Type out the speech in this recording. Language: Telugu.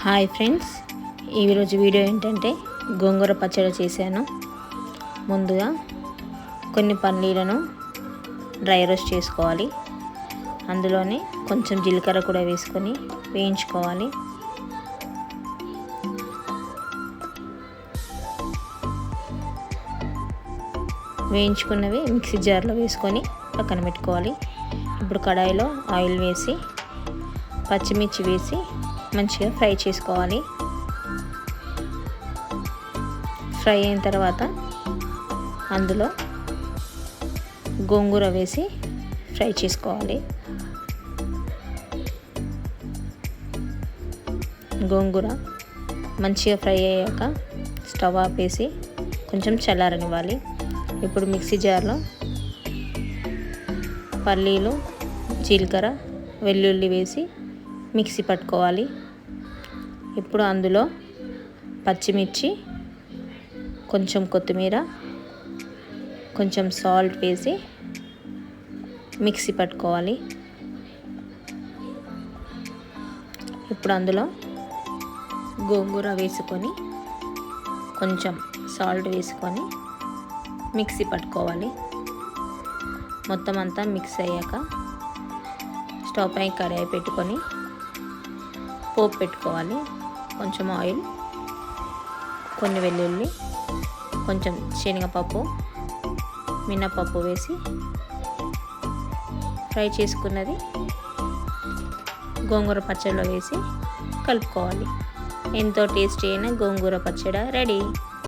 హాయ్ ఫ్రెండ్స్, ఈరోజు వీడియో ఏంటంటే గోంగూర పచ్చడి చేశాను. ముందుగా కొన్ని పల్లీలను డ్రై రోస్ట్ చేసుకోవాలి. అందులోనే కొంచెం జీలకర్ర కూడా వేసుకొని వేయించుకోవాలి. వేయించుకున్నవి మిక్సీ జార్లో వేసుకొని పక్కన పెట్టుకోవాలి. ఇప్పుడు కడాయిలో ఆయిల్ వేసి పచ్చిమిర్చి వేసి మంచిగా ఫ్రై చేసుకోవాలి. ఫ్రై అయిన తర్వాత అందులో గోంగూర వేసి ఫ్రై చేసుకోవాలి. గోంగూర మంచిగా ఫ్రై అయ్యాక స్టవ్ ఆపేసి కొంచెం చల్లారనివ్వాలి. ఇప్పుడు మిక్సీ జార్లో పల్లీలు, జీలకర్ర, వెల్లుల్లి వేసి మిక్సీ పట్టుకోవాలి. ఇప్పుడు అందులో పచ్చిమిర్చి, కొంచెం కొత్తిమీర, కొంచెం సాల్ట్ వేసి మిక్సీ పట్టుకోవాలి. ఇప్పుడు అందులో గోంగూర వేసుకొని కొంచెం సాల్ట్ వేసుకొని మిక్సీ పట్టుకోవాలి. మొత్తం అంతా మిక్స్ అయ్యాక స్టవ్ పై కడాయి పెట్టుకొని పోపు పెట్టుకోవాలి. కొంచెం ఆయిల్, కొన్ని వెల్లుల్లి, కొంచెం శనగపప్పు, మినపప్పు వేసి ఫ్రై చేసుకున్నది గోంగూర పచ్చడిలో వేసి కలుపుకోవాలి. ఎంతో టేస్టీ అయిన గోంగూర పచ్చడి రెడీ.